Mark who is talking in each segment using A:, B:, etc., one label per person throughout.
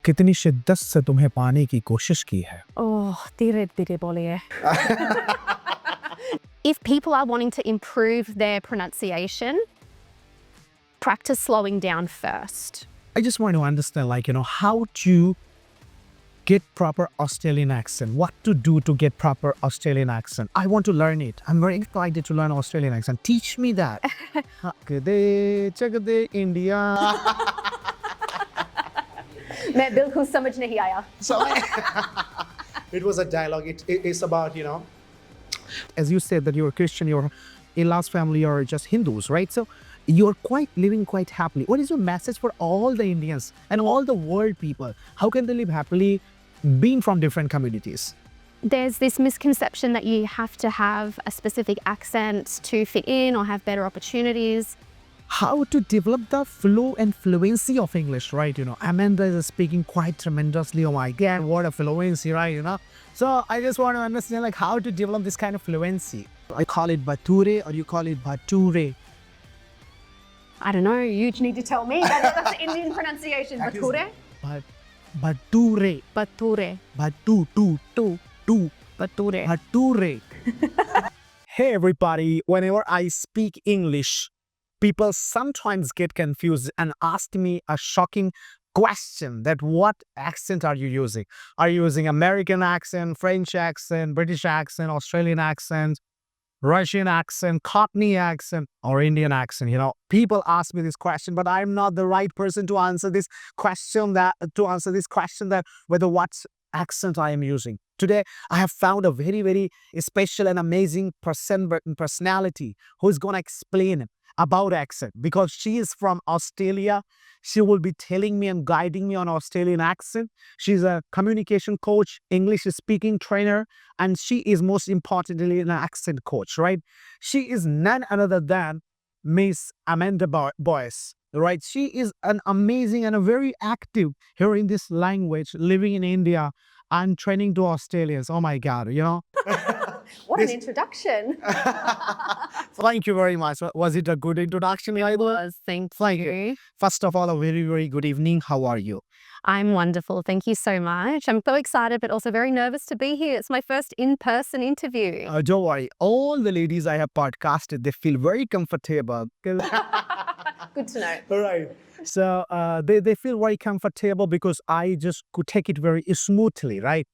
A: कितनी शिद्दत से तुम्हें पाने की कोशिश की है?
B: Oh, धीरे धीरे बोलिए. If people are wanting to improve their pronunciation, practice slowing down first.
A: I just want to understand, how to get proper Australian accent. What to do to get proper Australian accent? I want to learn it. I'm very excited to learn Australian accent. Teach me that. Chakde, chakde, India.
B: मैं बिल्कुल समझ नहीं आया.
A: So it was a dialogue. It's about, as you said that you're a Christian, your in-laws family are just Hindus, right? So you're living quite happily. What is your message for all the Indians and all the world people? How can they live happily being from different communities?
B: There's this misconception that you have to have a specific accent to fit in or have better opportunities.
A: How to develop the flow and fluency of English, right? Amanda is speaking quite tremendously. Oh my God, what a fluency, right? So I just want to understand how to develop this kind of fluency. I call it Bature or you call it Bature?
B: I don't know, you need to tell me. That's the Indian pronunciation. Bature?
A: Bature.
B: Bature.
A: Bature.
B: Bature.
A: Bature. Hey everybody, whenever I speak English, people sometimes get confused and ask me a shocking question that what accent are you using? Are you using American accent, French accent, British accent, Australian accent, Russian accent, Cockney accent, or Indian accent? People ask me this question, but I'm not the right person to answer this question that whether what accent I am using. Today, I have found a very, very special and amazing personality who is going to explain about accent because she is from Australia. She will be telling me and guiding me on Australian accent. She's a communication coach, English speaking trainer, and she is most importantly an accent coach, right? She is none other than Miss Amanda Boyce, right? She is an amazing and a very active here in this language, living in India and training to Australians. Oh my God,
B: What an introduction.
A: Thank you very much. Was it a good introduction?
B: It was. Thank you.
A: First of all, a very, very good evening. How are you?
B: I'm wonderful. Thank you so much. I'm so excited, but also very nervous to be here. It's my first in-person interview.
A: Don't worry. All the ladies I have podcasted, they feel very comfortable.
B: Good to know.
A: All right. So they feel very comfortable because I just could take it very smoothly, right?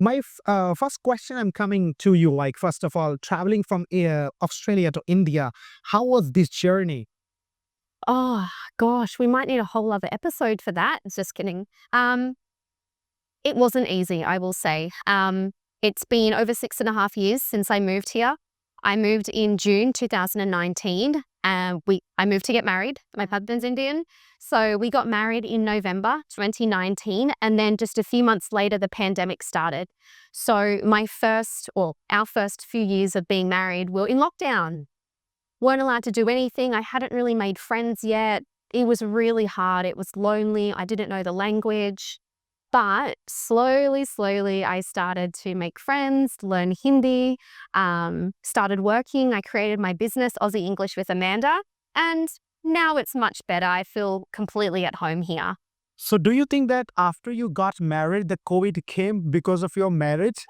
A: My first question I'm coming to you, first of all, traveling from Australia to India, how was this journey?
B: Oh, gosh, we might need a whole other episode for that. Just kidding. It wasn't easy, I will say. It's been over 6.5 years since I moved here. I moved in June 2019. I moved to get married. My husband's Indian. So we got married in November 2019. And then just a few months later, the pandemic started. So our first few years of being married were in lockdown. Weren't allowed to do anything. I hadn't really made friends yet. It was really hard. It was lonely. I didn't know the language. But slowly, I started to make friends, learn Hindi, started working. I created my business, Aussie English with Amanda, and now it's much better. I feel completely at home here.
A: So do you think that after you got married, the COVID came because of your marriage?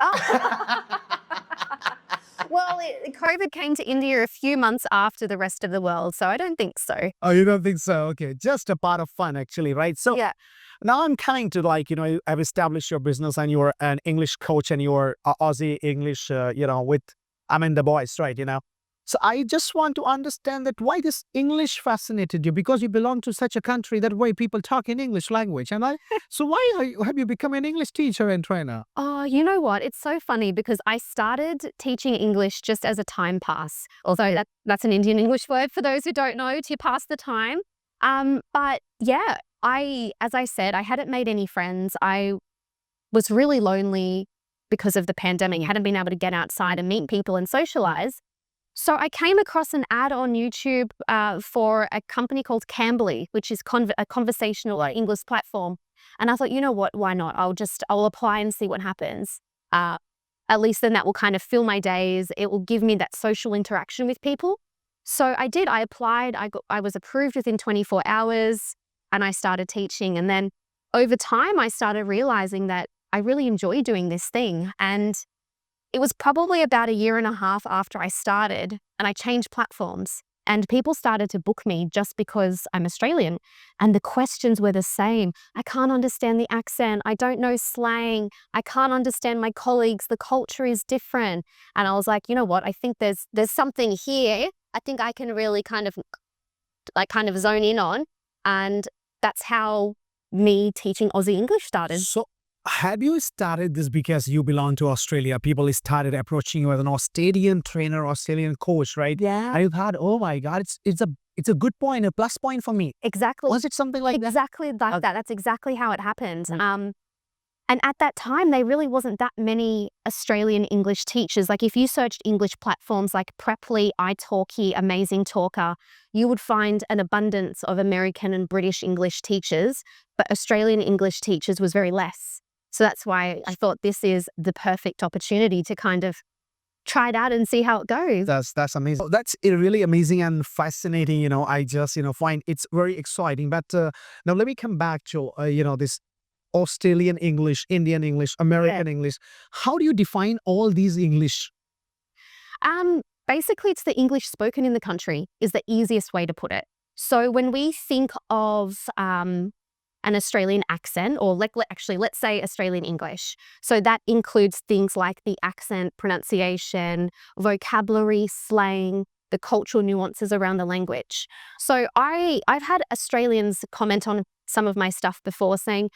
B: Well, COVID came to India a few months after the rest of the world, so I don't think so.
A: Oh, you don't think so? Okay, just a part of fun actually, right? So
B: yeah.
A: Now I'm coming to I've established your business and you're an English coach and you're Aussie English, with Amanda Boyce, right? So I just want to understand that why this English fascinated you, because you belong to such a country that way people talk in English language. So why have you become an English teacher and trainer?
B: Oh, you know what? It's so funny because I started teaching English just as a time pass. Although that's an Indian English word for those who don't know, to pass the time. But yeah, as I said, I hadn't made any friends. I was really lonely because of the pandemic. I hadn't been able to get outside and meet people and socialize. So I came across an ad on YouTube for a company called Cambly, which is a conversational English platform. And I thought, you know what, why not? I'll apply and see what happens. At least then that will kind of fill my days. It will give me that social interaction with people. So I did. I applied. I was approved within 24 hours and I started teaching. And then over time, I started realizing that I really enjoy doing this thing. And it was probably about a year and a half after I started and I changed platforms. And people started to book me just because I'm Australian. And the questions were the same. I can't understand the accent. I don't know slang. I can't understand my colleagues. The culture is different. And I was like, you know what? I think there's something here. I think I can really kind of zone in on. And that's how me teaching Aussie English started.
A: So, have you started this because you belong to Australia? People started approaching you as an Australian trainer, Australian coach, right?
B: Yeah.
A: And you thought, oh my God, it's a good point, a plus point for me.
B: Exactly.
A: Was it something like that?
B: Exactly like that. That's exactly how it happened. And at that time, there really wasn't that many Australian English teachers. Like if you searched English platforms like Preply, italki, Amazing Talker, you would find an abundance of American and British English teachers, but Australian English teachers was very less. So that's why I thought this is the perfect opportunity to kind of try it out and see how it goes.
A: That's amazing. That's really amazing and fascinating. I just find it's very exciting. But now let me come back to this Australian English, Indian English, American English. How do you define all these English?
B: Basically, it's the English spoken in the country is the easiest way to put it. So when we think of an Australian accent, or let's say Australian English. So that includes things like the accent, pronunciation, vocabulary, slang, the cultural nuances around the language. So I've had Australians comment on some of my stuff before saying,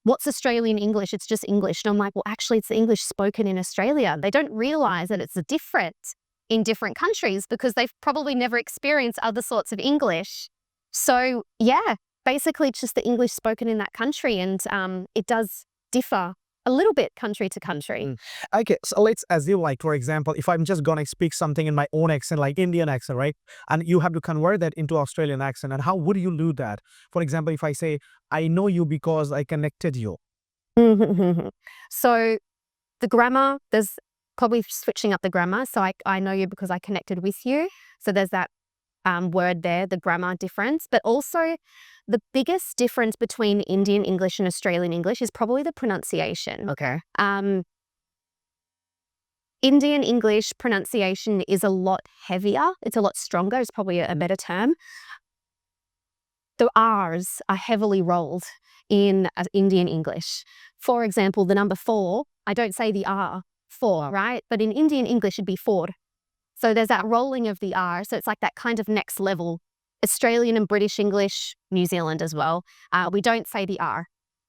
B: what's Australian English? It's just English. And I'm like, well, actually, it's the English spoken in Australia. They don't realize that it's different in different countries because they've probably never experienced other sorts of English. So yeah, basically it's just the English spoken in that country, and it does differ a little bit country to country.
A: Okay, so let's assume, like, for example, if I'm just gonna speak something in my own accent, like Indian accent, right? And you have to convert that into Australian accent. And how would you do that? For example, if I say, I know you because I connected you.
B: So the grammar, there's probably switching up the grammar. So I know you because I connected with you. So there's that word there, the grammar difference. But also the biggest difference between Indian English and Australian English is probably the pronunciation.
A: Okay.
B: Indian English pronunciation is a lot heavier. It's a lot stronger. It's probably a better term. The R's are heavily rolled in Indian English. For example, the number 4, I don't say the R, 4, right? But in Indian English, it'd be 4. So there's that rolling of the R. So it's like that kind of next level. Australian and British English, New Zealand as well, we don't say the R.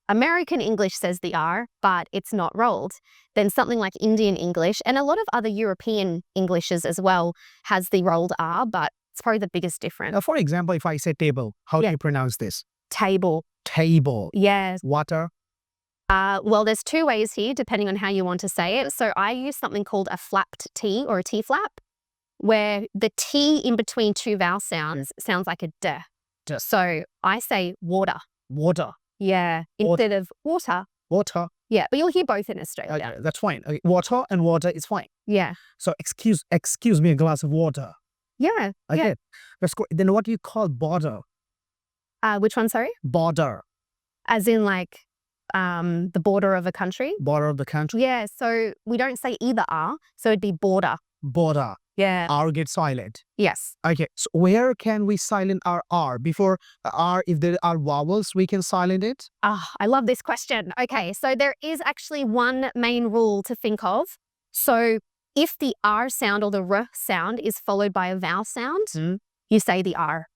B: American English says the R, but it's not rolled. Then something like Indian English and a lot of other European Englishes as well has the rolled R, but it's probably the biggest difference.
A: Now, for example, if I say table, how do you pronounce this?
B: Table.
A: Table.
B: Yes.
A: Water.
B: Well, there's 2 ways here, depending on how you want to say it. So I use something called a flapped T or a T flap, where the T in between 2 vowel sounds sounds like a D. So I say water.
A: Water.
B: Yeah, instead of water.
A: Water.
B: Yeah, but you'll hear both in Australia.
A: Okay, that's fine. Okay, water and water is fine.
B: Yeah.
A: So excuse me, a glass of water.
B: Yeah.
A: Okay.
B: Yeah.
A: That's great. Then what do you call border?
B: Which one, sorry?
A: Border.
B: As in like the border of a country?
A: Border of the country.
B: Yeah, so we don't say either R, so it'd be border.
A: Border.
B: Yeah.
A: R gets silent.
B: Yes.
A: Okay. So where can we silent our R? Before R, if there are vowels, we can silent it?
B: I love this question. Okay, so there is actually one main rule to think of. So if the R sound or the R sound is followed by a vowel sound, you say the R.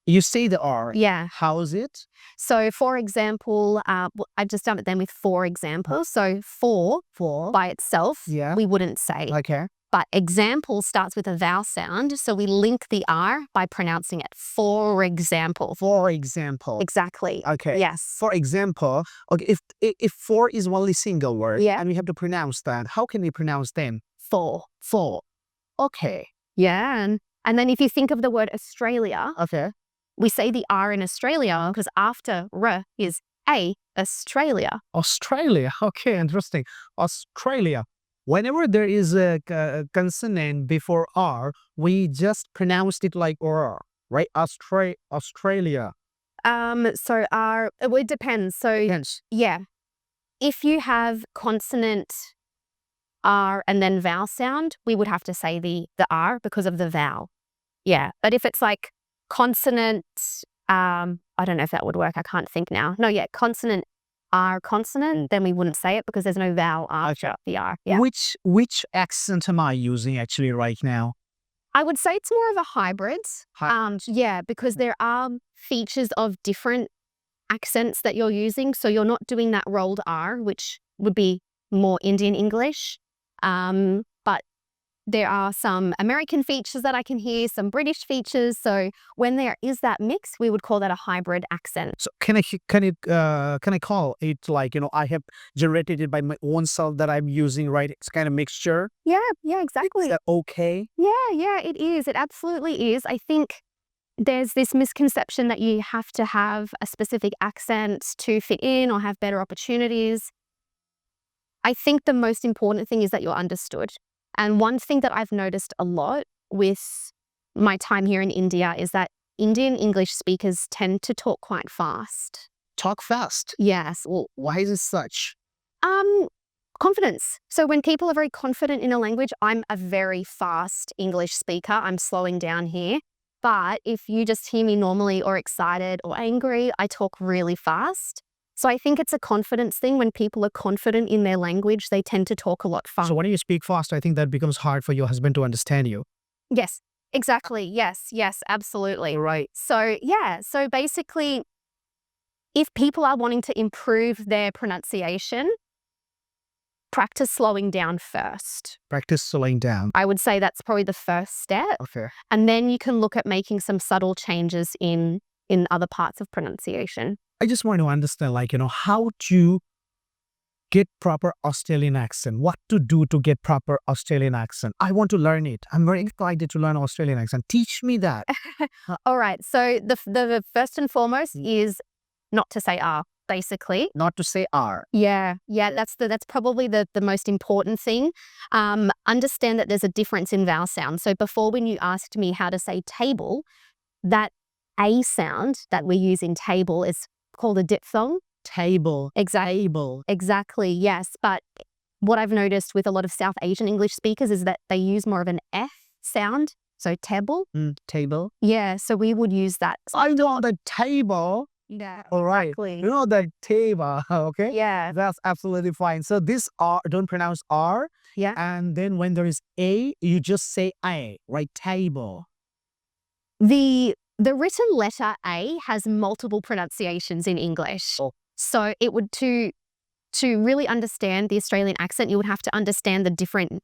A: You say the R.
B: Yeah.
A: How is it?
B: So for example, I've just done it then with 4 examples. So for by itself, we wouldn't say.
A: Okay.
B: But example starts with a vowel sound, so we link the R by pronouncing it. For example.
A: For example.
B: Exactly.
A: Okay.
B: Yes.
A: For example, okay, if for is only single word, and we have to pronounce that, how can we pronounce them?
B: For.
A: For. Okay.
B: Yeah, and then if you think of the word Australia,
A: Okay.
B: we say the R in Australia because after R is A, Australia.
A: Australia. Okay, interesting. Australia. Whenever there is a consonant before R, we just pronounced it like R, right? Australia.
B: So R, well, it depends. So
A: Yes.
B: yeah, if you have consonant R and then vowel sound, we would have to say the R because of the vowel. Yeah, but if it's like consonant, I don't know if that would work. I can't think now. No, yeah, consonant R consonant, then we wouldn't say it because there's no vowel after the R. Yeah.
A: Which accent am I using actually right now?
B: I would say it's more of a hybrid. Yeah, because there are features of different accents that you're using. So you're not doing that rolled R, which would be more Indian English. But there are some American features that I can hear, some British features. So when there is that mix, we would call that a hybrid accent.
A: So can I call it like, I have generated it by my own self that I'm using, right? It's kind of mixture.
B: Yeah, exactly.
A: Is that okay?
B: Yeah, it is. It absolutely is. I think there's this misconception that you have to have a specific accent to fit in or have better opportunities. I think the most important thing is that you're understood. And one thing that I've noticed a lot with my time here in India is that Indian English speakers tend to talk quite fast.
A: Talk fast.
B: Yes.
A: Well, why is it such?
B: Confidence. So when people are very confident in a language, I'm a very fast English speaker. I'm slowing down here. But if you just hear me normally or excited or angry, I talk really fast. So I think it's a confidence thing. When people are confident in their language, they tend to talk a lot faster.
A: So when you speak fast, I think that becomes hard for your husband to understand you.
B: Yes, exactly. Yes, absolutely.
A: Right.
B: So yeah, so basically, if people are wanting to improve their pronunciation, practice slowing down first.
A: Practice slowing down.
B: I would say that's probably the first step.
A: Okay.
B: And then you can look at making some subtle changes in other parts of pronunciation.
A: I just want to understand, how to get proper Australian accent. What to do to get proper Australian accent. I want to learn it. I'm very excited to learn Australian accent. Teach me that.
B: All right. So the first and foremost is not to say R, basically.
A: Not to say R.
B: Yeah. That's probably the most important thing. Understand that there's a difference in vowel sound. So before, when you asked me how to say table, that A sound that we use in table is called a diphthong.
A: Table.
B: Exactly.
A: Table.
B: Exactly, yes. But what I've noticed with a lot of South Asian English speakers is that they use more of an F sound. So table.
A: Table.
B: Yeah, so we would use that.
A: I know the table.
B: Yeah,
A: All right.
B: exactly.
A: You know the table. Okay.
B: Yeah.
A: That's absolutely fine. So this R, don't pronounce R.
B: Yeah.
A: And then when there is A, you just say A, right? Table.
B: The written letter A has multiple pronunciations in English.
A: Oh.
B: So it would, to really understand the Australian accent, you would have to understand the different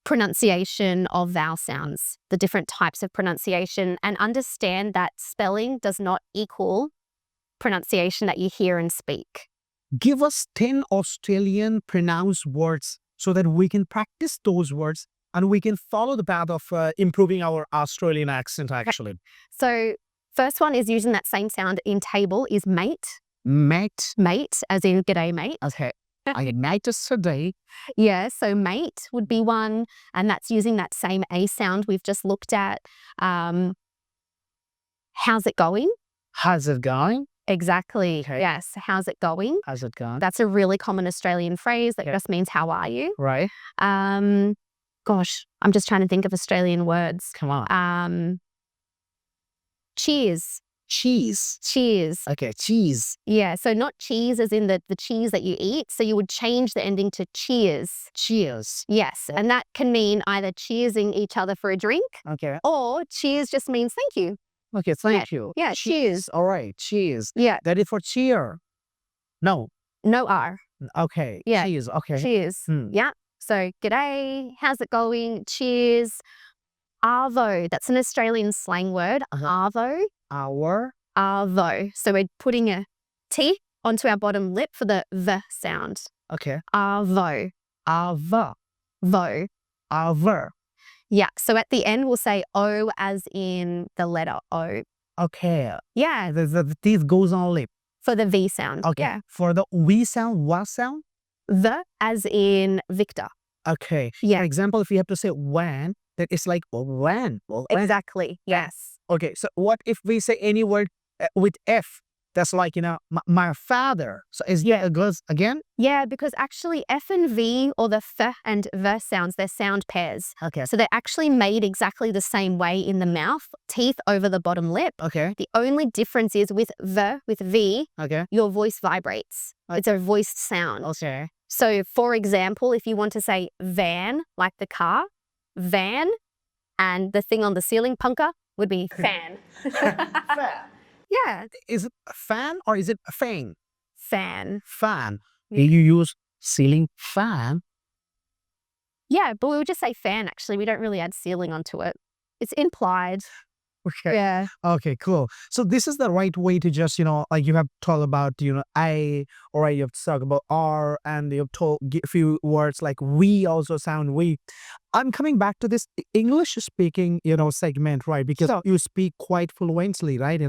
B: pronunciation of vowel sounds, the different types of pronunciation, and understand that spelling does not equal pronunciation that you hear and speak.
A: Give us 10 Australian pronounced words so that we can practice those words and we can follow the path of improving our Australian accent, actually.
B: So first one is using that same sound in table is mate.
A: Mate.
B: Mate, as in g'day, mate.
A: Okay. I mate us today.
B: Yeah, so mate would be one, and that's using that same A sound we've just looked at. How's it going?
A: How's it going?
B: Exactly.
A: Okay.
B: Yes. How's it going?
A: How's it going?
B: That's a really common Australian phrase that just means how are you?
A: Right.
B: Gosh, I'm just trying to think of Australian words.
A: Come on.
B: Cheers.
A: Cheese.
B: Cheers.
A: Okay, cheese.
B: Yeah, so not cheese as in the cheese that you eat. So you would change the ending to cheers.
A: Cheers.
B: Yes, and that can mean either cheersing each other for a drink,
A: Okay.
B: or cheers just means thank you.
A: Okay, thank you.
B: Yeah, cheers.
A: All right, cheers.
B: Yeah,
A: That is for cheer. No.
B: no R.
A: Okay.
B: Yeah.
A: Cheers. Okay.
B: Cheers. Yeah. So g'day, how's it going? Cheers. Arvo, that's an Australian slang word. Arvo.
A: Our.
B: Arvo. So we're putting a T onto our bottom lip for the V sound.
A: Okay.
B: Arvo.
A: Ava.
B: Vo.
A: Our.
B: Yeah. So at the end, we'll say O as in the letter O.
A: Okay.
B: Yeah.
A: The teeth goes on lip.
B: For the V sound.
A: Okay.
B: Yeah.
A: For the V sound, what sound?
B: The as in Victor.
A: Okay.
B: Yeah.
A: For example, if you have to say when, then it's like when.
B: Exactly. Yes.
A: Okay. So what if we say any word with F. That's like, my father. So is yeah, it goes again?
B: Yeah, because actually F and V, or the F and V sounds, they're sound pairs.
A: Okay.
B: So they're actually made exactly the same way in the mouth, teeth over the bottom lip.
A: Okay.
B: The only difference is with V,
A: Okay.
B: your voice vibrates. It's a voiced sound.
A: Okay.
B: So for example, if you want to say van, like the car, van, and the thing on the ceiling, punka, would be fan.
A: Fan.
B: Yeah,
A: Is it a fan or is it a fan?
B: fan.
A: Fan.
B: Yeah.
A: You use ceiling fan.
B: Yeah, but we would just say fan, actually. We don't really add ceiling onto it. It's implied.
A: Okay.
B: Yeah.
A: Okay, cool. So this is the right way to just, like you have told about, I, or you have talked about R, and you have told a few words like we also sound we. I'm coming back to this English speaking, segment, right? Because you speak quite fluently, right?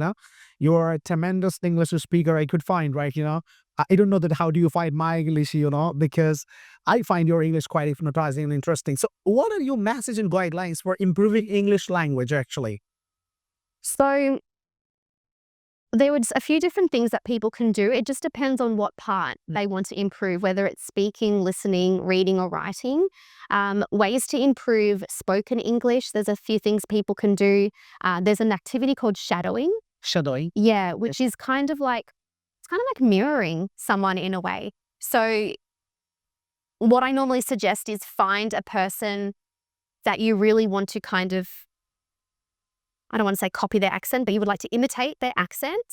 A: You're a tremendous English speaker I could find, right? I don't know that how do you find my English, because I find your English quite hypnotizing and interesting. So what are your message and guidelines for improving English language actually?
B: So there was a few different things that people can do. It just depends on what part they want to improve, whether it's speaking, listening, reading, or writing. Ways to improve spoken English. There's a few things people can do. There's an activity called shadowing.
A: Shadowing.
B: Yeah, which is kind of like mirroring someone in a way. So what I normally suggest is find a person that you really want to kind of, I don't want to say copy their accent, but you would like to imitate their accent.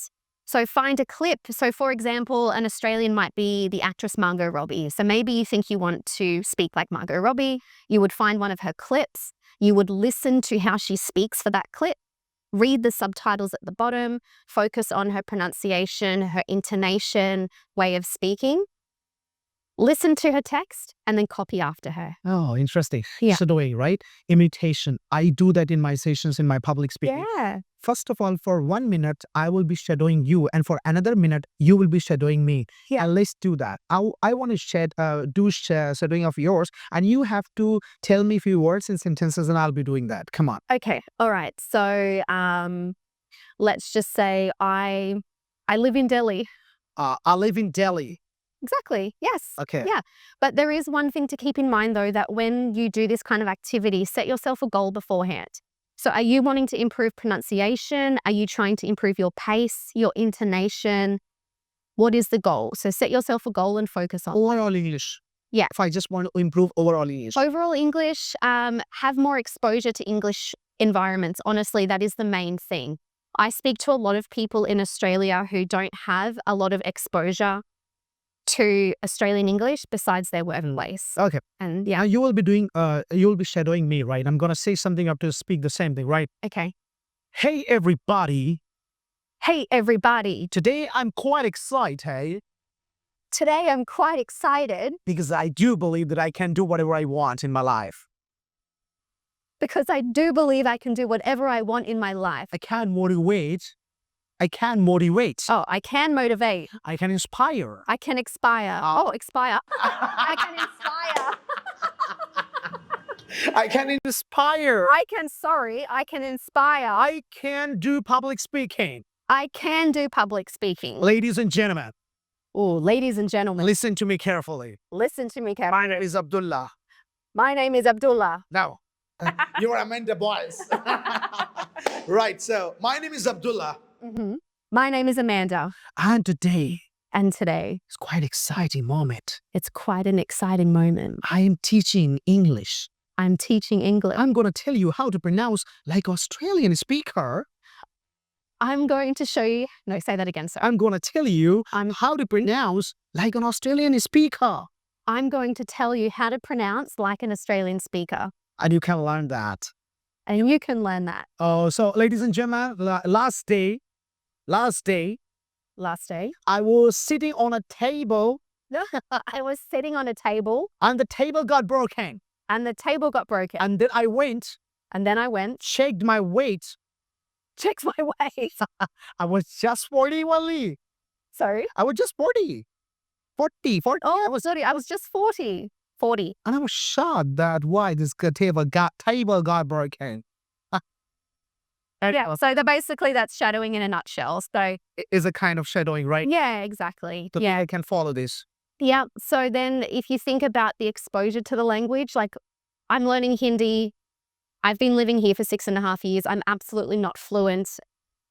B: So find a clip. So for example, an Australian might be the actress Margot Robbie. So maybe you think you want to speak like Margot Robbie. You would find one of her clips. You would listen to how she speaks for that clip. Read the subtitles at the bottom. Focus on her pronunciation, her intonation, way of speaking. Listen to her text and then copy after her.
A: Oh, interesting.
B: Yeah.
A: Shadowing, right? Imitation. I do that in my sessions in my public speaking.
B: Yeah.
A: First of all, for 1 minute, I will be shadowing you, and for another minute, you will be shadowing me.
B: Yeah.
A: And let's do that. I want to do shadowing of yours, and you have to tell me a few words and sentences, and I'll be doing that. Come on.
B: Okay. All right. So let's just say I live in Delhi.
A: I live in Delhi.
B: Exactly. Yes.
A: Okay.
B: Yeah. But there is one thing to keep in mind, though, that when you do this kind of activity, set yourself a goal beforehand. So are you wanting to improve pronunciation? Are you trying to improve your pace, your intonation? What is the goal? So set yourself a goal and focus on
A: Overall English.
B: Yeah.
A: If I just want to improve overall English.
B: Overall English, have more exposure to English environments. Honestly, that is the main thing. I speak to a lot of people in Australia who don't have a lot of exposure to Australian English besides their workplace.
A: Okay.
B: And yeah.
A: Now you will be shadowing me, right? I'm going to say something up to speak the same thing, right?
B: Okay.
A: Hey, everybody.
B: Hey, everybody.
A: Today I'm quite excited
B: Today I'm quite excited
A: because I do believe that I can do whatever I want in my life.
B: because I do believe I can do whatever I want in my life.
A: I can motivate. I can motivate.
B: Oh, I can motivate.
A: I can inspire.
B: I can expire. Expire. I can inspire.
A: I can inspire.
B: I can inspire.
A: I can do public speaking.
B: I can do public speaking.
A: Ladies and gentlemen,
B: Oh, ladies and gentlemen,
A: listen to me carefully.
B: listen to me carefully.
A: My name is Abdullah.
B: My name is Abdullah.
A: Now, you are Amanda Boyce. Right, so my name is Abdullah.
B: Mm-hmm. My name is Amanda.
A: And today
B: And today,
A: is quite exciting moment.
B: it's quite an exciting moment.
A: I am teaching English.
B: I'm teaching English.
A: I'm going to tell you how to pronounce like Australian speaker.
B: I'm going to show you. No, say that again, sir.
A: I'm going to tell you
B: I'm-
A: how to pronounce like an Australian speaker.
B: I'm going to tell you how to pronounce like an Australian speaker.
A: And you can learn that.
B: And you can learn that.
A: Oh, so ladies and gentlemen, last day,
B: Last day,
A: I was sitting on a table
B: I was sitting on a table
A: and the table got broken.
B: and the table got broken.
A: And then I went,
B: And then I went,
A: checked my weight.
B: checked my weight.
A: I was just 40 only.
B: Sorry.
A: I was just 40. 40.
B: Oh, sorry. I was just 40. 40.
A: And I was shocked that why this table got broken.
B: Yeah. So basically that's shadowing in a nutshell. So
A: Is a kind of shadowing, right?
B: yeah, exactly.
A: So
B: Yeah.
A: I can follow this.
B: Yeah. So then if you think about the exposure to the language, like I'm learning Hindi. I've been living here for 6.5 years. I'm absolutely not fluent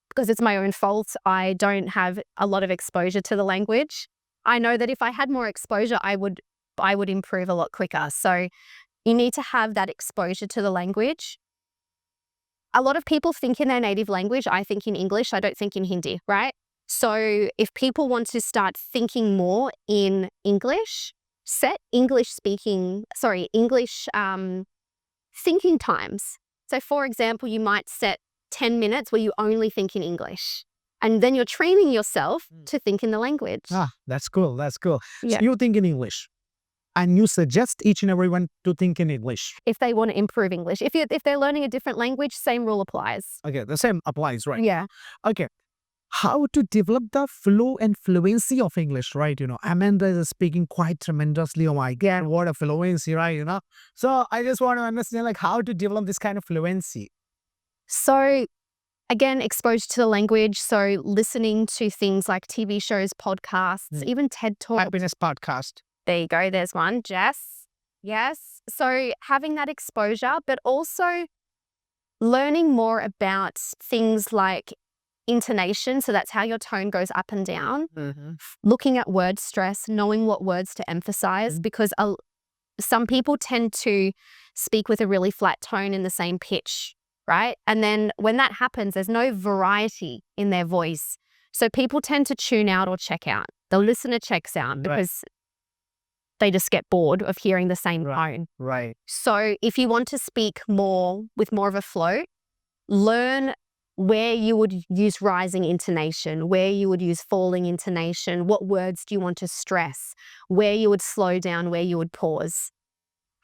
B: because it's my own fault. I don't have a lot of exposure to the language. I know that if I had more exposure, I would improve a lot quicker. So you need to have that exposure to the language. A lot of people think in their native language. I think in English. I don't think in Hindi, right? So if people want to start thinking more in English, set English thinking times. So for example, you might set 10 minutes where you only think in English. And then you're training yourself to think in the language.
A: Ah, that's cool. That's cool.
B: Yeah.
A: So you think in English and you suggest each and everyone to think in English.
B: If they want to improve English. If they're learning a different language, same rule applies.
A: Okay, the same applies, right?
B: Yeah.
A: Okay. How to develop the flow and fluency of English, right? Amanda is speaking quite tremendously. Oh my God, what a fluency, right? So I just want to understand like how to develop this kind of fluency.
B: So again, exposure to the language. So listening to things like TV shows, podcasts, even TED Talks.
A: Happiness podcast.
B: There you go. There's one. Jess. Yes. So having that exposure, but also learning more about things like intonation. So that's how your tone goes up and down. Looking at word stress, knowing what words to emphasize, because some people tend to speak with a really flat tone in the same pitch, right? And then when that happens, there's no variety in their voice. So people tend to tune out or check out. They'll listen to checks out because they just get bored of hearing the same tone.
A: Right.
B: So if you want to speak more with more of a flow, learn where you would use rising intonation, where you would use falling intonation, what words do you want to stress, where you would slow down, where you would pause.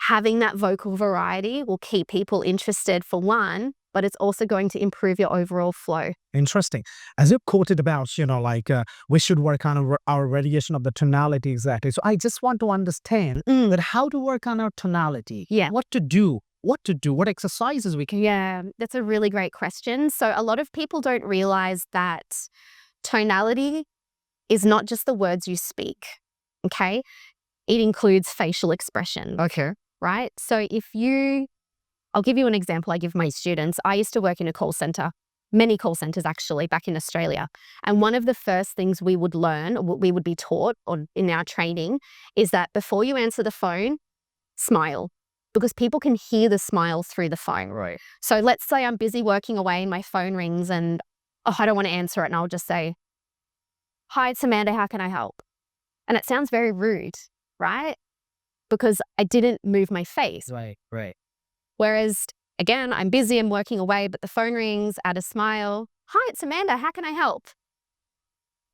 B: Having that vocal variety will keep people interested for one, but it's also going to improve your overall flow.
A: Interesting. As you quoted about, we should work on our variation of the tonality exactly. So I just want to understand that how to work on our tonality.
B: Yeah.
A: What to do, what exercises we can.
B: Yeah, that's a really great question. So a lot of people don't realize that tonality is not just the words you speak, okay? It includes facial expression.
A: Okay.
B: Right? So I'll give you an example I give my students. I used to work in a call center, many call centers actually, back in Australia. And one of the first things we would learn, or what we would be taught in our training, is that before you answer the phone, smile. Because people can hear the smile through the phone.
A: Right.
B: So let's say I'm busy working away and my phone rings and, I don't want to answer it. And I'll just say, "Hi, it's Amanda. How can I help?" And it sounds very rude, right? Because I didn't move my face.
A: Right.
B: Whereas, again, I'm busy, I'm working away, but the phone rings, add a smile. "Hi, it's Amanda. How can I help?"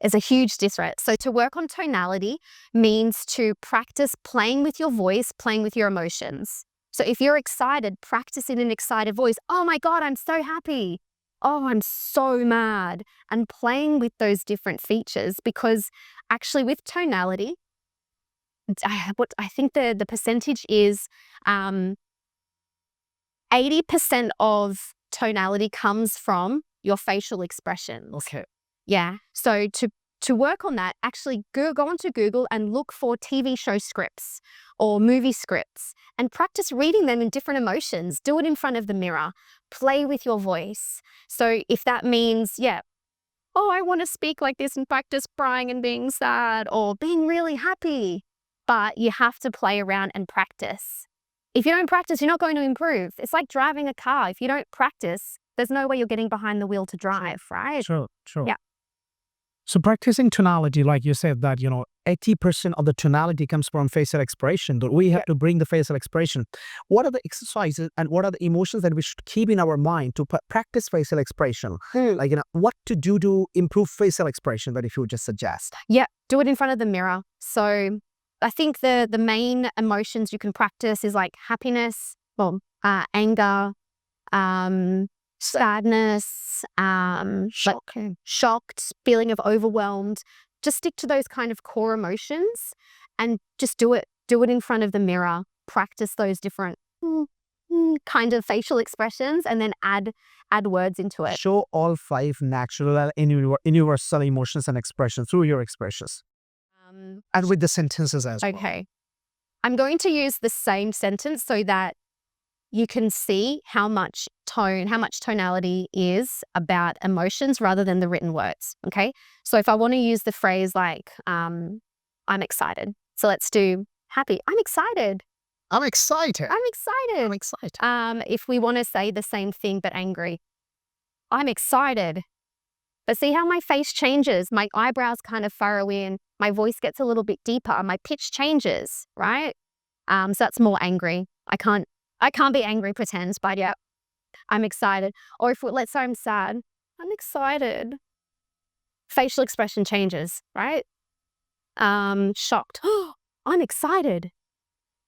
B: Is a huge difference. So to work on tonality means to practice playing with your voice, playing with your emotions. So if you're excited, practice in an excited voice. "Oh my God, I'm so happy." "Oh, I'm so mad." And playing with those different features, because actually with tonality, what I think the percentage is 80% of tonality comes from your facial expressions.
A: Okay.
B: Yeah. So to work on that, actually go onto Google and look for TV show scripts or movie scripts and practice reading them in different emotions. Do it in front of the mirror. Play with your voice. So if that means, I want to speak like this and practice crying and being sad or being really happy. But you have to play around and practice. If you don't practice, you're not going to improve. It's like driving a car. If you don't practice, there's no way you're getting behind the wheel to drive, right?
A: True.
B: Yeah.
A: So practicing tonality, like you said, that 80% of the tonality comes from facial expression. That we have to bring the facial expression. What are the exercises and what are the emotions that we should keep in our mind to practice facial expression? Like what to do to improve facial expression? That if you would just suggest.
B: Yeah, do it in front of the mirror. So I think the main emotions you can practice is like happiness, anger, sadness, shocked, feeling of overwhelmed. Just stick to those kind of core emotions and just do it. Do it in front of the mirror. Practice those different kind of facial expressions and then add words into it.
A: Show all 5 natural and universal emotions and expressions through your expressions. And with the sentences as well.
B: Okay. I'm going to use the same sentence so that you can see how much tonality is about emotions rather than the written words. Okay. So if I want to use the phrase like, I'm excited. So let's do happy. I'm excited.
A: I'm excited.
B: I'm excited.
A: I'm excited.
B: If we want to say the same thing but angry, I'm excited. But see how my face changes? My eyebrows kind of furrow in. My voice gets a little bit deeper. My pitch changes, right? So that's more angry. I can't be angry pretend, but yeah, I'm excited. Or let's say I'm sad, I'm excited. Facial expression changes, right? Shocked. I'm excited.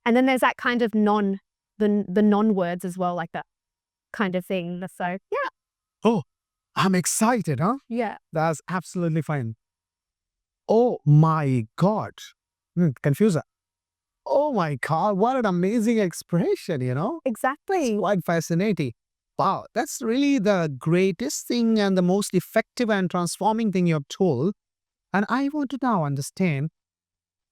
B: And then there's that kind of the non-words as well, like that kind of thing. So yeah.
A: Oh, I'm excited, huh?
B: Yeah.
A: That's absolutely fine. Oh my God. Confuser. Oh my God, what an amazing expression,
B: Exactly.
A: Quite fascinating. Wow, that's really the greatest thing and the most effective and transforming thing you have told. And I want to now understand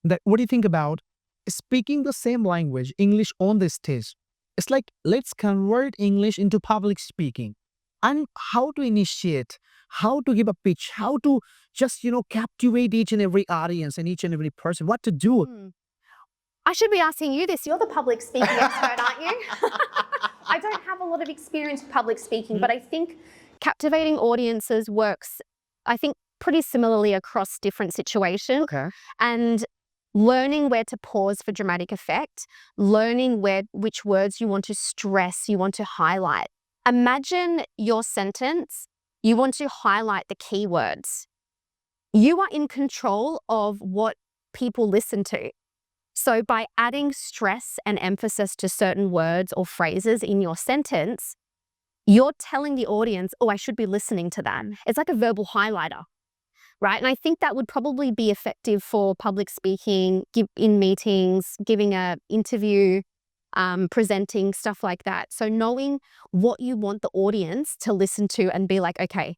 A: that what do you think about speaking the same language, English on the stage? It's like, let's convert English into public speaking. And how to initiate, how to give a pitch, how to just, captivate each and every audience and each and every person, what to do.
B: I should be asking you this. You're the public speaking expert, aren't you? I don't have a lot of experience with public speaking, but I think captivating audiences works, I think, pretty similarly across different situations.
A: Okay.
B: And learning where to pause for dramatic effect, learning which words you want to stress, you want to highlight. Imagine your sentence, you want to highlight the keywords. You are in control of what people listen to. So by adding stress and emphasis to certain words or phrases in your sentence, you're telling the audience, oh, I should be listening to that. It's like a verbal highlighter, right? And I think that would probably be effective for public speaking, in meetings, giving an interview, presenting, stuff like that. So knowing what you want the audience to listen to and be like, okay,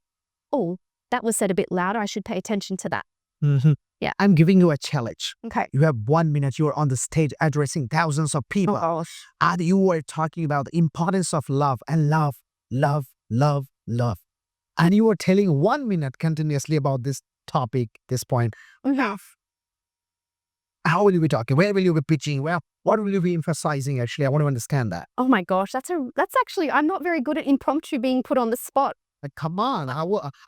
B: oh, that was said a bit louder. I should pay attention to that.
A: Mm-hmm.
B: Yeah.
A: I'm giving you a challenge.
B: Okay.
A: You have 1 minute. You are on the stage addressing thousands of people.
B: Oh,
A: And you are talking about the importance of love and love, love, love, love. And you are telling 1 minute continuously about this topic, this point. Love. How will you be talking? Where will you be pitching? Well, what will you be emphasizing? Actually, I want to understand that.
B: Oh my gosh, that's actually, I'm not very good at impromptu being put on the spot.
A: Like, come on,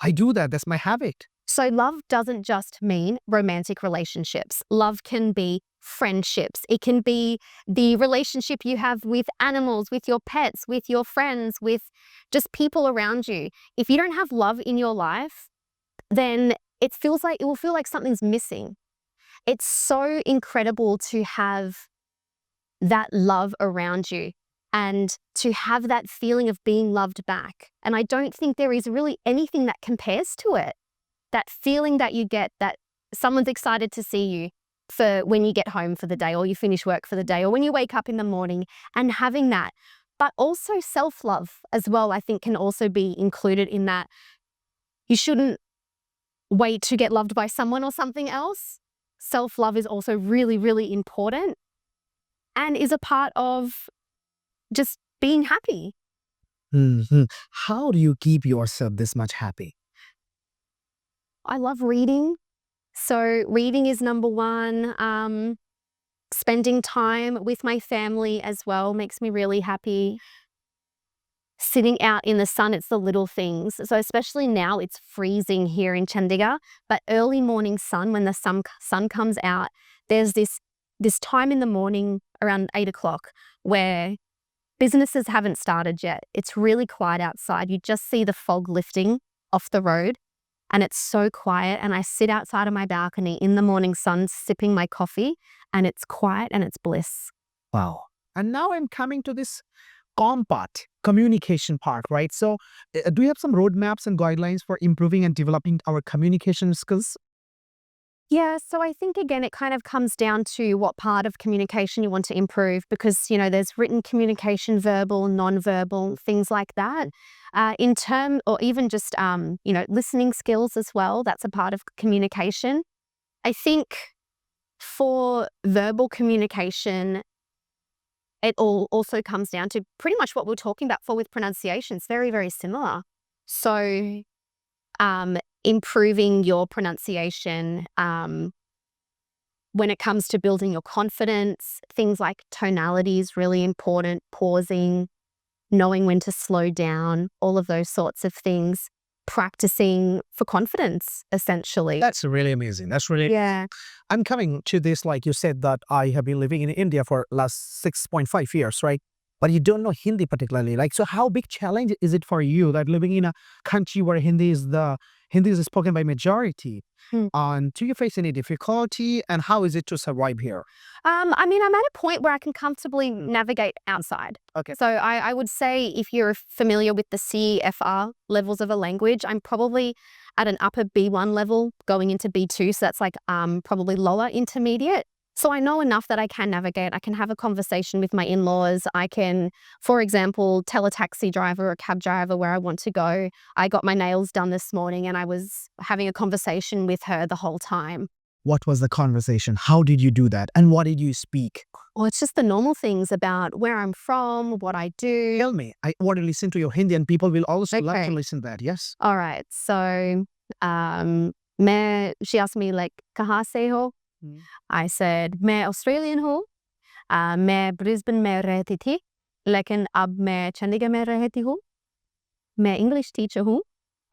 A: I do that. That's my habit.
B: So love doesn't just mean romantic relationships. Love can be friendships. It can be the relationship you have with animals, with your pets, with your friends, with just people around you. If you don't have love in your life, then it will feel like something's missing. It's so incredible to have that love around you and to have that feeling of being loved back. And I don't think there is really anything that compares to it. That feeling that you get that someone's excited to see you for when you get home for the day or you finish work for the day or when you wake up in the morning, and having that. But also self-love as well, I think, can also be included in that. You shouldn't wait to get loved by someone or something else. Self-love is also really, really important and is a part of just being happy.
A: Mm-hmm. How do you keep yourself this much happy?
B: I love reading. So reading is number one. Spending time with my family as well makes me really happy. Sitting out in the sun, it's the little things. So especially now it's freezing here in Chandigarh, but early morning sun, when the sun comes out, there's this time in the morning around 8 o'clock where businesses haven't started yet. It's really quiet outside. You just see the fog lifting off the road. And it's so quiet, and I sit outside of my balcony in the morning sun sipping my coffee, and it's quiet and it's bliss.
A: Wow. And now I'm coming to this communication part, right? So do you have some roadmaps and guidelines for improving and developing our communication skills?
B: Yeah, so I think again, it kind of comes down to what part of communication you want to improve because, there's written communication, verbal, non-verbal, things like that. Or even just, listening skills as well. That's a part of communication. I think for verbal communication, it all also comes down to pretty much what we're talking about with pronunciation. It's very, very similar. So, improving your pronunciation, when it comes to building your confidence, things like tonality is really important, pausing, knowing when to slow down, all of those sorts of things, practicing for confidence, essentially.
A: That's really amazing. That's really.
B: Yeah.
A: I'm coming to this, like you said, that I have been living in India for last 6.5 years, right? But you don't know Hindi particularly. Like, so how big challenge is it for you that living in a country where Hindi is spoken by majority?
B: Hmm.
A: And do you face any difficulty? And how is it to survive here?
B: I'm at a point where I can comfortably navigate outside.
A: Okay.
B: So I would say if you're familiar with the CFR levels of a language, I'm probably at an upper B1 level going into B2. So that's like probably lower intermediate. So I know enough that I can navigate. I can have a conversation with my in-laws. I can, for example, tell a taxi driver or a cab driver where I want to go. I got my nails done this morning and I was having a conversation with her the whole time.
A: What was the conversation? How did you do that? And what did you speak?
B: Well, it's just the normal things about where I'm from, what I do.
A: Tell me. I want to listen to your Hindi and people will also love
B: Okay.
A: to listen to that. Yes.
B: All right. So she asked me like, kahan se ho? I said, मैं Australian हूँ मैं Brisbane में रहती थी लेकिन अब मैं चंडीगढ़ में रहती हूँ मैं इंग्लिश टीचर हूँ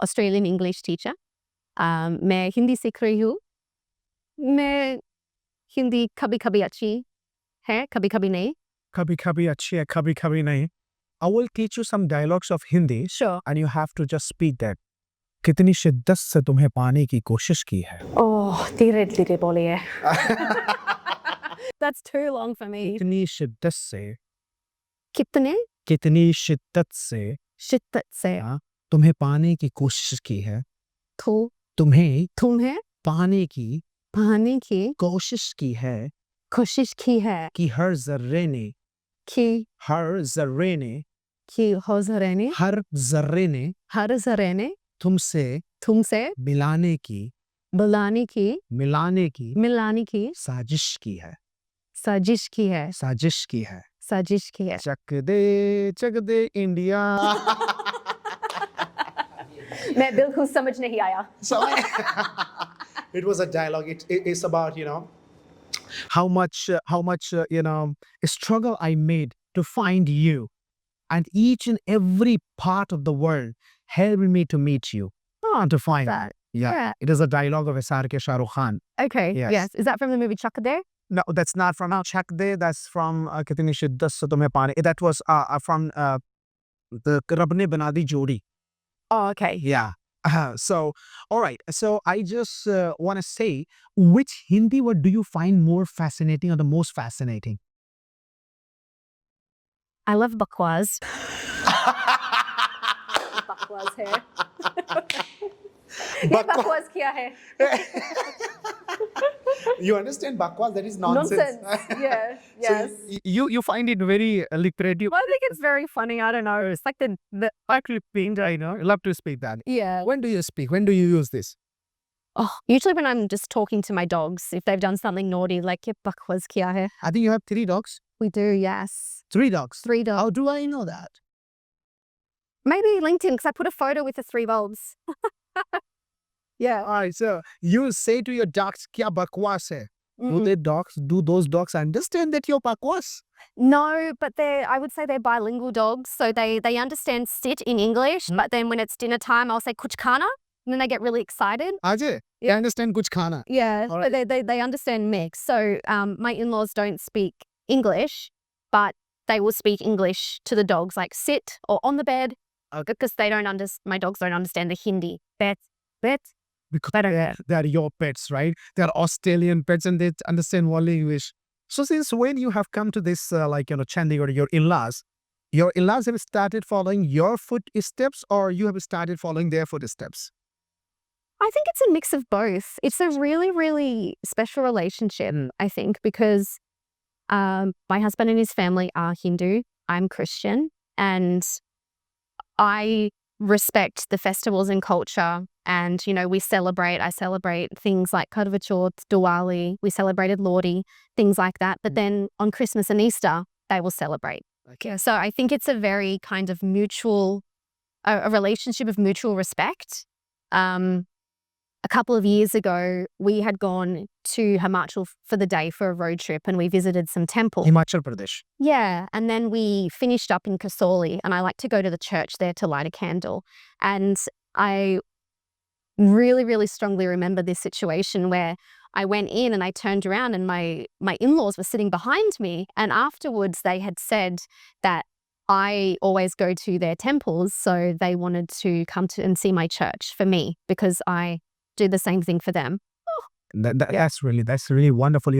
B: ऑस्ट्रेलियन इंग्लिश टीचर मैं हिंदी सीख रही हूँ मैं हिंदी कभी कभी अच्छी है कभी कभी नहीं
A: Kabhi kabhi achhi hai, kabhi kabhi nahi. I will teach you some dialogues of Hindi
B: Sure.
A: and you have to just speak that. कितनी शिद्दत से तुम्हें पाने की कोशिश की है?
B: Oh, धीरे धीरे बोलिए. That's too long for me.
A: कितनी शिद्दत से,
B: कितनी
A: शिद्दत से
B: हाँ,
A: तुम्हें पाने की कोशिश की है?
B: तुम्हें
A: पाने की
B: कोशिश की है
A: कि हर जर्रे ने
B: कि
A: हर जर्रे ने तुमसे मिलाने की साजिश की है.
B: साजिश की है.
A: चक दे इंडिया.
B: मैं बिल्कुल समझ नहीं आया.
A: So it was a dialogue. It's about, how much struggle I made to find you, and each and every part of the world helped me to meet you. To find
B: That.
A: Yeah.
B: Yeah.
A: It is a dialogue of SRK Shah Rukh Khan.
B: Okay.
A: Yes.
B: Yes. Is that from the movie Chak De?
A: No, that's not from Chak De. That's from Kitni Shiddat Se Tumhe Paane. That was from the Rab Ne Bana Di Jodi.
B: Oh, okay.
A: Yeah. So, all right. So I just want to say, which Hindi word do you find more fascinating or the most fascinating?
B: I love bakwas. bakwas hai. ये bakwas क्या है?
A: You understand bakwas? That is nonsense.
B: Yeah.
A: So you find it very lucrative.
B: Well, I think it's very funny. I don't know. It's like the
A: Actually, I know. I love to speak that.
B: yeah.
A: When do you speak? When do you use this?
B: Oh, usually when I'm just talking to my dogs, if they've done something naughty, like ये bakwas क्या है?
A: I think you have 3 dogs.
B: We do, yes.
A: 3 dogs.
B: 3 dogs.
A: How do I know that?
B: Maybe LinkedIn because I put a photo with the 3 bulbs. Yeah.
A: All right. So you say to your dogs, "Kya bakwas hai?" Do those dogs understand that you're bakwas?
B: No, but I would say they're bilingual dogs. So they understand sit in English, but then when it's dinner time, I'll say kuch khana. And then they get really excited.
A: Ajay, I understand kuch khana.
B: Yeah,
A: All
B: but they understand mix. So my in-laws don't speak English, but they will speak English to the dogs, like sit or on the bed, because my dogs don't understand the Hindi. Bet.
A: Because they're your pets, right? They're Australian pets and they understand only English. So since when you have come to this, Chandigarh, your in-laws have started following your footsteps or you have started following their footsteps?
B: I think it's a mix of both. It's a really, really special relationship, I think, because my husband and his family are Hindu. I'm Christian, and I respect the festivals and culture. And, I celebrate things like Karva Chauth, Diwali, we celebrated Lodi, things like that. But then on Christmas and Easter, they will celebrate.
A: Okay.
B: So I think it's a very kind of mutual, a relationship of mutual respect. A couple of years ago, we had gone to Himachal for the day for a road trip, and we visited some temples.
A: Himachal Pradesh.
B: Yeah, and then we finished up in Kasoli, and I like to go to the church there to light a candle. And I really, really strongly remember this situation where I went in and I turned around and my in-laws were sitting behind me, and afterwards they had said that I always go to their temples, so they wanted to come to and see my church for me because I do the same thing for them.
A: That's really wonderful.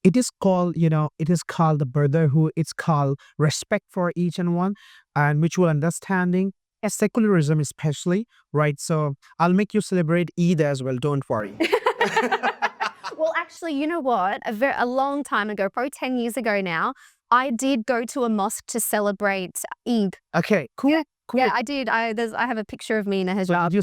A: It is called, the brotherhood. It's called respect for each and one and mutual understanding. As secularism, especially, right? So I'll make you celebrate Eid as well. Don't worry.
B: Well, actually, you know what? A long time ago, probably 10 years ago now, I did go to a mosque to celebrate Eid.
A: Okay, cool.
B: Yeah.
A: Cool.
B: Yeah, I did. I have a picture of me in a hijab.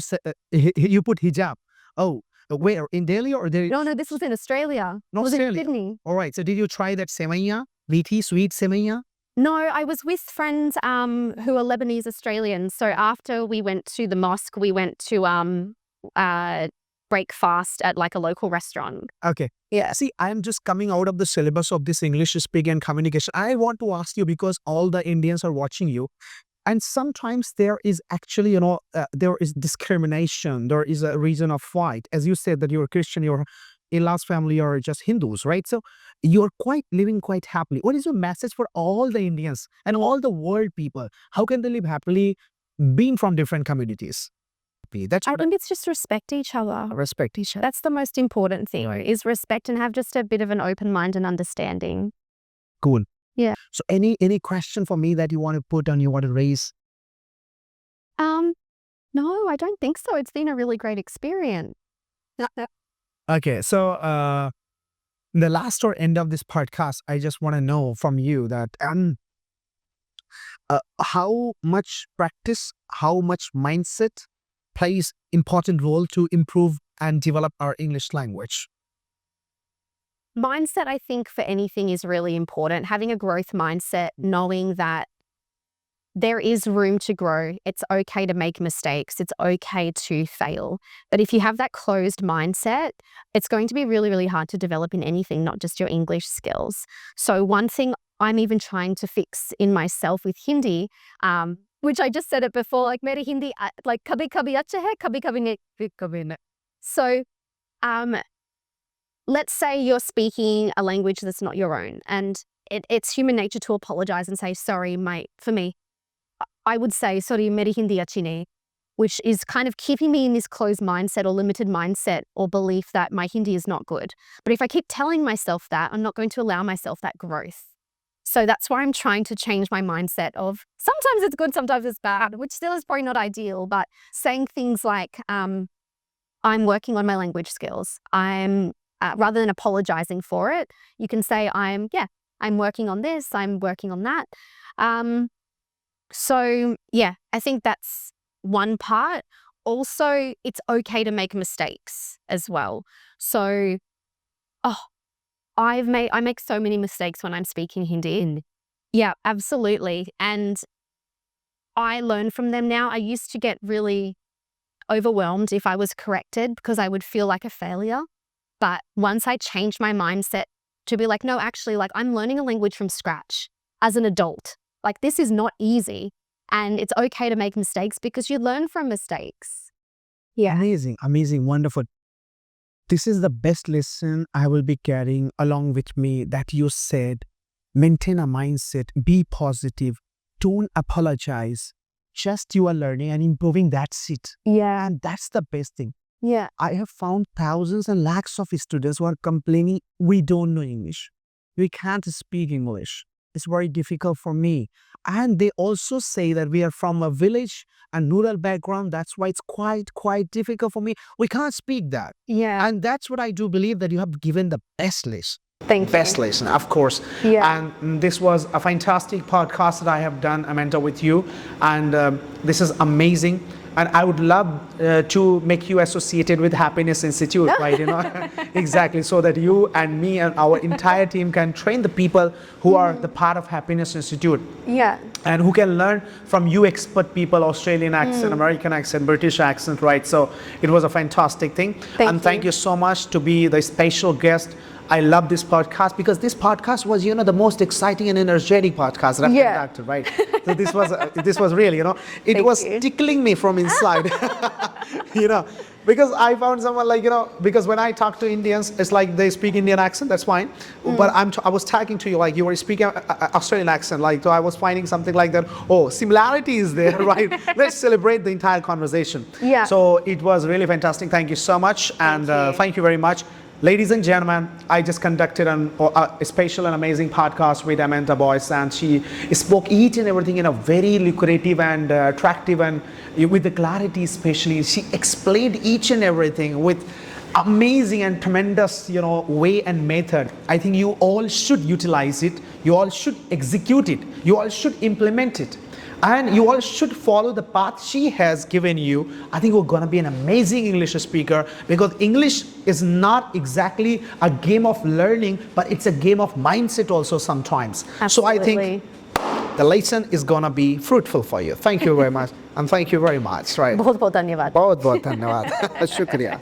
A: You put hijab. Oh, where? In Delhi or there?
B: No, this was in Australia. It was in
A: Australia.
B: Sydney.
A: All right. So did you try that semaiya? Meaty, sweet semaiya?
B: No, I was with friends who are Lebanese Australians. So after we went to the mosque, we went to break fast at like a local restaurant.
A: Okay.
B: Yeah.
A: See, I'm just coming out of the syllabus of this English speaking and communication. I want to ask you because all the Indians are watching you. And sometimes there is actually, there is discrimination. There is a reason of fight. As you said that you're Christian, your in-laws family are just Hindus, right? So you're living quite happily. What is your message for all the Indians and all the world people? How can they live happily being from different communities? That's
B: I think it's just respect each other.
A: respect each other.
B: That's the most important thing,
A: Right.
B: is respect and have just a bit of an open mind and understanding.
A: Cool.
B: Yeah.
A: So any question for me that you want to put on, you want to raise?
B: No, I don't think so. It's been a really great experience.
A: Okay. So the last or end of this podcast, I just want to know from you that how much practice, how much mindset plays important role to improve and develop our English language.
B: Mindset, I think, for anything is really important. Having a growth mindset, knowing that there is room to grow. It's okay to make mistakes. It's okay to fail. But if you have that closed mindset, it's going to be really, really hard to develop in anything, not just your English skills. So one thing I'm even trying to fix in myself with Hindi, which I just said it before, like meri Hindi, like kabhi kabhi acha hai, kabhi kabhi nahi. So let's say you're speaking a language that's not your own, and it's human nature to apologize and say, sorry, mate, for me, I would say, sorry, meri Hindi achi nahi, which is kind of keeping me in this closed mindset or limited mindset or belief that my Hindi is not good. But if I keep telling myself that, I'm not going to allow myself that growth. So that's why I'm trying to change my mindset of sometimes it's good, sometimes it's bad, which still is probably not ideal, but saying things like, I'm working on my language skills. Rather than apologizing for it, you can say, I'm working on this, I'm working on that. So yeah, I think that's one part. Also, it's okay to make mistakes as well. So, I make so many mistakes when I'm speaking Hindi. Yeah, absolutely. And I learn from them now. I used to get really overwhelmed if I was corrected because I would feel like a failure. But once I changed my mindset to be like, no, actually, like I'm learning a language from scratch as an adult. Like this is not easy, and it's okay to make mistakes because you learn from mistakes. Yeah.
A: Amazing, wonderful. This is the best lesson I will be carrying along with me, that you said, maintain a mindset, be positive, don't apologize. Just you are learning and improving, that's it.
B: Yeah.
A: And that's the best thing.
B: Yeah.
A: I have found thousands and lakhs of students who are complaining, we don't know English. We can't speak English. is very difficult for me. And they also say that we are from a village and rural background. That's why it's quite difficult for me. We can't speak that.
B: Yeah.
A: And that's what I do believe, that you have given the best lesson.
B: Thank
A: Best
B: you.
A: lesson, of course.
B: Yeah.
A: And this was a fantastic podcast that I have done, Amanda, with you. And this is amazing. And I would love to make you associated with Happiness Institute, right? You know, exactly, so that you and me and our entire team can train the people who are the part of Happiness Institute.
B: Yeah.
A: And who can learn from you expert people, Australian accent, American accent, British accent, right? So it was a fantastic thing. Thank you so much to be the special guest. I love this podcast because this podcast was, the most exciting and energetic podcast that I've conducted, right? So this was really, it was tickling me from inside, because I found someone like, because when I talk to Indians, it's like they speak Indian accent, that's fine. But I was talking to you like you were speaking Australian accent, like, so I was finding something like that. Oh, similarity is there, right? Let's celebrate the entire conversation.
B: Yeah.
A: So it was really fantastic. Thank you so much. And thank you very much. Ladies and gentlemen, I just conducted a special and amazing podcast with Amanda Boyce, and she spoke each and everything in a very lucrative and attractive, and with the clarity especially. She explained each and everything with amazing and tremendous, way and method. I think you all should utilize it. You all should execute it. You all should implement it. And you all should follow the path she has given you. I think we're going to be an amazing English speaker, because English is not exactly a game of learning, but it's a game of mindset also sometimes.
B: Absolutely.
A: So I think the lesson is going to be fruitful for you. Thank you very much. And thank you very much. Right.
B: बहुत बहुत धन्यवाद.
A: बहुत बहुत धन्यवाद. शुक्रिया.